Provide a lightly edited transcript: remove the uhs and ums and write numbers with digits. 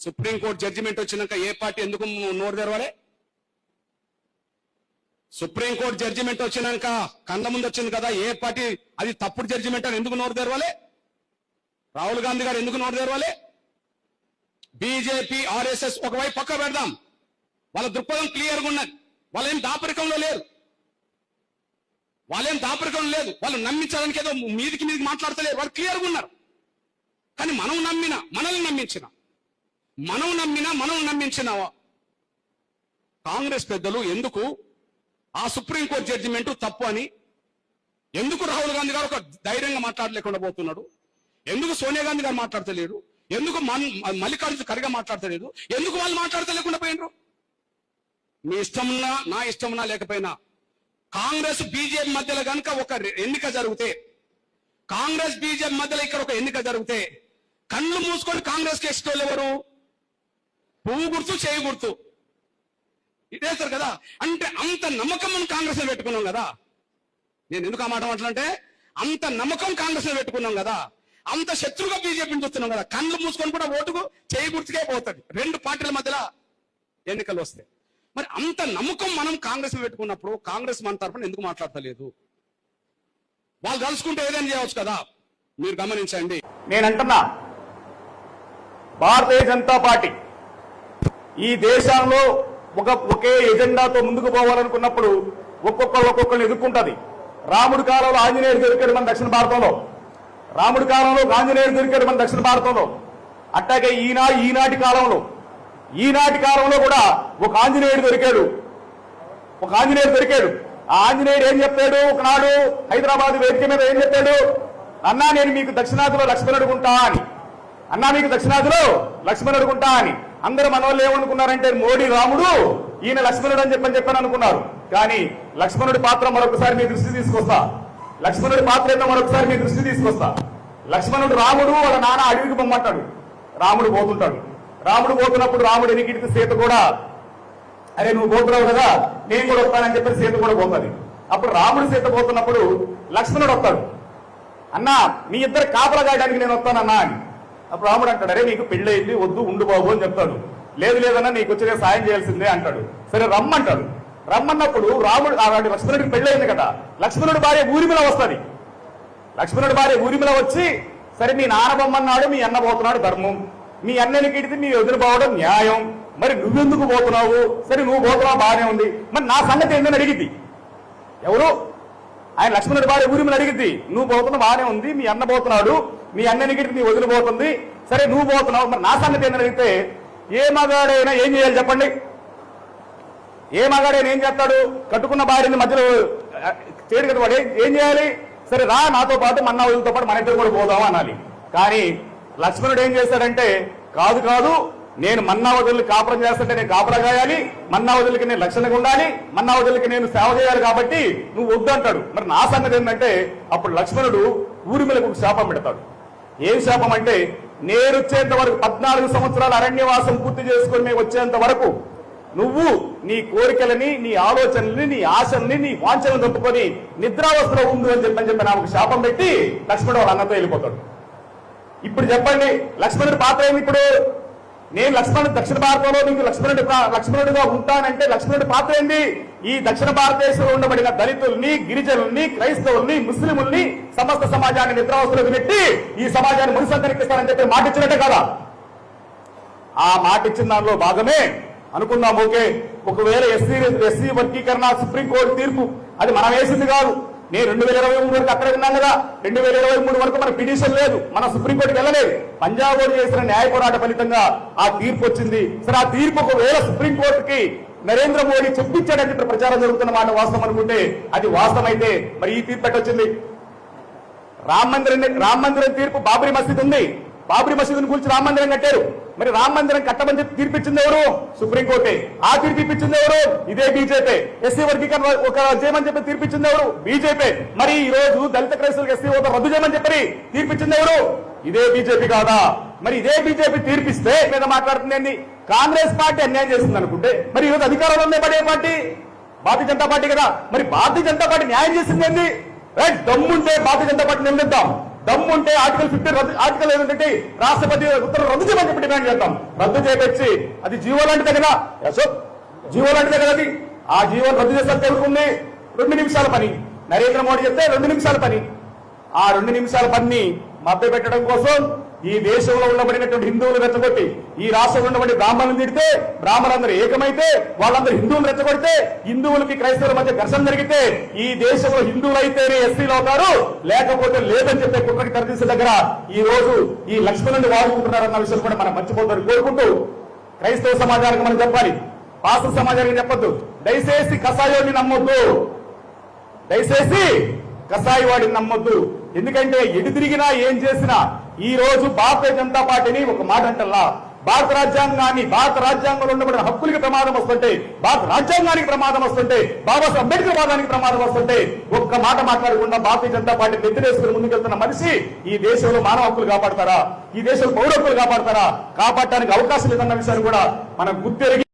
Supreme court judgement వచ్చినాక ఏ party ఎందుకు నోరు తెరవాలి? సుప్రీంకోర్టు జడ్జిమెంట్ వచ్చినాక కళ్ళ ముందు వచ్చింది కదా, ఏ పార్టీ అది తప్పుడు జడ్జిమెంట్ అని ఎందుకు నోరు తెరవాలి? రాహుల్ గాంధీ గారు ఎందుకు నోరు తెరవాలి? బీజేపీ ఆర్ఎస్ఎస్ ఒకవైపు పక్క పెడదాం, వాళ్ళ దృక్పథం క్లియర్గా ఉన్నది. వాళ్ళేం దాపరికంలో లేరు, వాళ్ళు నమ్మించడానికి ఏదో మీదికి మాట్లాడతలేరు, వాళ్ళు క్లియర్గా ఉన్నారు. కానీ మనల్ని నమ్మించిన కాంగ్రెస్ పెద్దలు ఎందుకు ఆ సుప్రీంకోర్టు జడ్జిమెంట్ తప్పు అని ఎందుకు రాహుల్ గాంధీ గారు ఒక ధైర్యంగా మాట్లాడలేకుండా పోతున్నాడు? ఎందుకు సోనియా గాంధీ గారు మాట్లాడతలేరు? ఎందుకు మల్లికార్జున ఖర్గే మాట్లాడతలేదు? ఎందుకు వాళ్ళు మాట్లాడతలేకుండా పోయినరు? మీ ఇష్టమున్నా నా ఇష్టమున్నా లేకపోయినా కాంగ్రెస్ బీజేపీ మధ్యలో కనుక ఒక ఎన్నిక జరిగితే, కాంగ్రెస్ బీజేపీ మధ్యలో ఇక్కడ ఒక ఎన్నిక జరిగితే కళ్ళు మూసుకొని కాంగ్రెస్ కి ఇష్టం ఎవరు? పువ్వు గుర్తు, చేయి గుర్తు ఇదేస్తారు కదా. అంటే అంత నమ్మకం మనం కాంగ్రెస్ లో పెట్టుకున్నాం కదా. నేను ఎందుకు ఆ మాట మాట్లాడంటే, అంత నమ్మకం కాంగ్రెస్ లో పెట్టుకున్నాం కదా, అంత శత్రుగా బీజేపీని చూస్తున్నాం కదా. కళ్ళు మూసుకొని కూడా ఓటుకు చేయి గుర్తుకే పోతుంది రెండు పార్టీల మధ్యలో ఎన్నికలు వస్తాయి. మరి అంత నమ్మకం మనం కాంగ్రెస్ లో పెట్టుకున్నప్పుడు కాంగ్రెస్ మన తరఫున ఎందుకు మాట్లాడతలేదు? వాళ్ళు కలుసుకుంటే ఏదైనా చేయవచ్చు కదా. మీరు గమనించండి. నేనంటున్నా, భారతీయ జనతా పార్టీ ఈ దేశంలో ఒకే ఎజెండాతో ముందుకు పోవాలనుకున్నప్పుడు ఒక్కొక్కరిని ఎదుర్కొంటది. రాముడి కాలంలో ఆంజనేయుడు దొరికాడు మన దక్షిణ భారతంలో, దక్షిణ భారతంలో. అట్టాగే ఈనాటి కాలంలో కూడా ఒక ఆంజనేయుడు దొరికాడు. ఆ ఆంజనేయుడు ఏం చెప్పాడు? ఒకనాడు హైదరాబాద్ వేదిక మీద ఏం చెప్పాడు? అన్నా నేను మీకు దక్షిణాదిలో లక్ష్మణుడుకుంటా అని. అందరూ మన వాళ్ళు ఏమనుకున్నారంటే మోడీ రాముడు, ఈయన లక్ష్మణుడు అని చెప్పని అనుకున్నారు. కానీ లక్ష్మణుడి పాత్ర మరొకసారి మీ దృష్టి తీసుకొస్తా. లక్ష్మణుడు రాముడు వాళ్ళ నాన్న అడవికి పొమ్మంటాడు, రాముడు పోతున్నప్పుడు రాముడు ఎనికిడితే సీత కూడా, అరే నువ్వు పోతున్నావు కదా నేను కూడా వస్తానని చెప్పి సీత కూడా పోతుంది. అప్పుడు రాముడు సీత పోతున్నప్పుడు లక్ష్మణుడు వస్తాడు, అన్నా మీ ఇద్దరు కాపలా కాయడానికి నేను వస్తానన్నా అని. అప్పుడు రాముడు అంటాడు, అరే నీకు పెళ్ళయింది వద్దు ఉండు బాబు అని చెప్తాడు. లేదన్నా నీకు వచ్చే సాయం చేయాల్సిందే అంటాడు. సరే రమ్మంటాడు. రమ్మన్నప్పుడు రాముడు లక్ష్మణుడికి పెళ్ళయింది కదా, లక్ష్మణుడి భార్య ఊరిమిల వస్తుంది. వచ్చి సరే మీ నాన్న బొమ్మన్నాడు, మీ అన్న పోతున్నాడు ధర్మం, మీ అన్నని కిడితే మీ వదిన పోవడం న్యాయం, మరి నువ్వెందుకు పోతున్నావు? సరే నువ్వు పోతున్నావు బాగానే ఉంది, మరి నా సంగతి ఏందని అడిగిద్ది. ఎవరు? ఆయన లక్ష్మణుడి భార్య ఊరిమిల అడిగిద్ది. నువ్వు పోతున్నావు బాగానే ఉంది, మీ అన్న పోతున్నాడు, మీ అన్నని కిడితే నీ వదిన పోతుంది, సరే నువ్వు పోతున్నావు, మరి నా సంగతి ఏందని అడిగితే ఏ మగాడైనా ఏం చేయాలి చెప్పండి? ఏం చేస్తాడు? కట్టుకున్న భార్యని మధ్యలో చేయడు కదా వాడు. ఏం చేయాలి? సరే రా నాతో పాటు మన్నా వదిలితో పాటు మన ఇద్దరు కూడా పోదాం అనాలి. కానీ లక్ష్మణుడు ఏం చేస్తాడంటే, కాదు నేను మన్నా వదిలి కాపురం చేస్తుంటే నేను కాపురం కాయాలి, మన్నా వదిలికి నేను లక్షణంగా ఉండాలి, మన్నా వదిలికి నేను సేవ చేయాలి, కాబట్టి నువ్వు వద్దు అంటాడు. మరి నా సంగతి ఏంటంటే అప్పుడు లక్ష్మణుడు ఊరిమిలకు ఒక శాపం పెడతాడు. ఏం శాపం అంటే, నేను వచ్చేంత వరకు 14 సంవత్సరాల అరణ్యవాసం పూర్తి చేసుకుని మేము వచ్చేంత వరకు నువ్వు నీ కోరికలని, నీ ఆలోచనల్ని, నీ ఆశల్ని, నీ వాంఛలను చంపుకొని నిద్రావస్థలో ఉండు అని చెప్పని నాకు శాపం పెట్టి లక్ష్మణుడు వాళ్ళ అన్నతో వెళ్ళిపోతాడు. ఇప్పుడు చెప్పండి లక్ష్మణుడి పాత్ర ఏంది? ఇప్పుడు నేను దక్షిణ భారతంలో నీకు లక్ష్మణుడిగా ఉంటానంటే లక్ష్మణుడి పాత్ర ఏంది? ఈ దక్షిణ భారతదేశంలో ఉండబడిన దళితుల్ని, గిరిజనుల్ని, క్రైస్తవుల్ని, ముస్లింల్ని, సమస్త సమాజాన్ని నిద్రావస్థలోకి పెట్టి ఈ సమాజాన్ని మునిసంతరిస్తానని చెప్పి మాట ఇచ్చినట్టే కదా. ఆ మాట ఇచ్చిన దానిలో భాగమే అనుకుందాం. ఓకే, ఒకవేళ ఎస్సీ వర్గీకరణ సుప్రీంకోర్టు తీర్పు అది మనం వేసింది కాదు. నేను 2023 వరకు అక్కడ విన్నాను కదా. 2023 వరకు మన పిటిషన్ లేదు, మన సుప్రీంకోర్టుకి వెళ్ళలేదు. పంజాబ్ చేసిన న్యాయ పోరాట ఫలితంగా ఆ తీర్పు వచ్చింది. సరే ఆ తీర్పు ఒకవేళ సుప్రీంకోర్టుకి నరేంద్ర మోడీ చెప్పించాడని చెప్పి ప్రచారం జరుగుతున్న మాట వాస్తవం అనుకుంటే అది వాస్తవం అయితే మరి ఈ తీర్పు పెట్టొచ్చింది. రామ మందిరం తీర్పు, బాబ్రీ మసీద్ ఉంది, బాబ్రీ మసీదుని కూల్చి రామ మందిరం కట్టారు. మరి రామ మందిరం కట్టమని చెప్పి తీర్పిచ్చింది ఎవరు? సుప్రీంకోర్టే. ఆ తీర్పు ఇప్పించింది ఎవరు? ఇదే బీజేపీ. ఎస్సీ వర్గీకరణ ఒక చేయమని చెప్పి తీర్పిచ్చింది ఎవరు? బీజేపీ. మరి ఈ రోజు దళిత క్రైస్తవులకు ఎస్సీ ఓటు రద్దు చేయమని చెప్పి తీర్పిచ్చింది ఎవరు? ఇదే బీజేపీ కాదా? మరి ఇదే బీజేపీ తీర్పిస్తే మీద మాట్లాడుతుంది కాంగ్రెస్ పార్టీ అన్యాయం చేస్తుంది అనుకుంటే మరి ఈరోజు అధికారంలో ఉండే పడే పార్టీ భారతీయ జనతా పార్టీ కదా. మరి భారతీయ జనతా పార్టీ న్యాయం చేసింది ఏంది? దమ్ముంటే భారతీయ జనతా పార్టీ నిలదీద్దాం, దమ్ముంటే ఆర్టికల్ 50 ఆర్టికల్ ఏంటంటే రాష్ట్రపతి ఉత్తర్వులు రద్దు చేయమని చెప్పి డిమాండ్ చేద్దాం. రద్దు చేయించి అది జీవో లాంటిదే కదా, అశోక్ జీవో లాంటిదే కదా అది. ఆ జీవో రద్దు చేస్తే తెలుగుంది 2 నిమిషాల పని. నరేంద్ర మోడీ చెప్తే 2 నిమిషాల పని. ఆ 2 నిమిషాల పని మభ్య పెట్టడం కోసం ఈ దేశంలో ఉండబడినటువంటి హిందువులు రెచ్చగొట్టి, ఈ రాష్ట్రంలో ఉండబడి బ్రాహ్మణులు తిడితే, బ్రాహ్మణులందరూ ఏకమైతే, వాళ్ళందరూ హిందువులు రెచ్చగొడితే, హిందువులకి క్రైస్తవుల మధ్య ఘర్షణ జరిగితే, ఈ దేశంలో హిందువులు అయితేనే ఎస్సీలు అవుతారు, లేకపోతే లేదని చెప్పే కుట్రకి తెరదీసే దగ్గర ఈ రోజు ఈ లక్ష్మణుని వాడుకుంటున్నారన్న విషయం కూడా మనం మర్చిపోతారు కోరుకుంటూ, క్రైస్తవ సమాజానికి మనం చెప్పాలి, పాస్టర్ సమాజానికి చెప్పొద్దు. దయచేసి కషాయోని నమ్మొద్దు, దయచేసి కసాయి వాడిని నమ్మొద్దు. ఎందుకంటే ఎటు తిరిగినా ఏం చేసినా ఈ రోజు భారతీయ జనతా పార్టీని ఒక మాట అంటల్లా, భారత రాజ్యాంగంలో ఉండబడిన హక్కులకి ప్రమాదం వస్తుంటే, భారత రాజ్యాంగానికి ప్రమాదం వస్తుంటే, బాబాసాహెబ్ అంబేద్కర్ వాదానికి ప్రమాదం వస్తుంటే ఒక్క మాట మాట్లాడకుండా భారతీయ జనతా పార్టీ నెత్తినేసుకుని ముందుకెళ్తున్న మనిషి ఈ దేశంలో మానవ హక్కులు కాపాడతారా, ఈ దేశంలో పౌర హక్కులు కాపాడతారా, కాపాడటానికి అవకాశం లేదన్న విషయాన్ని కూడా మనం గుర్తెరిగి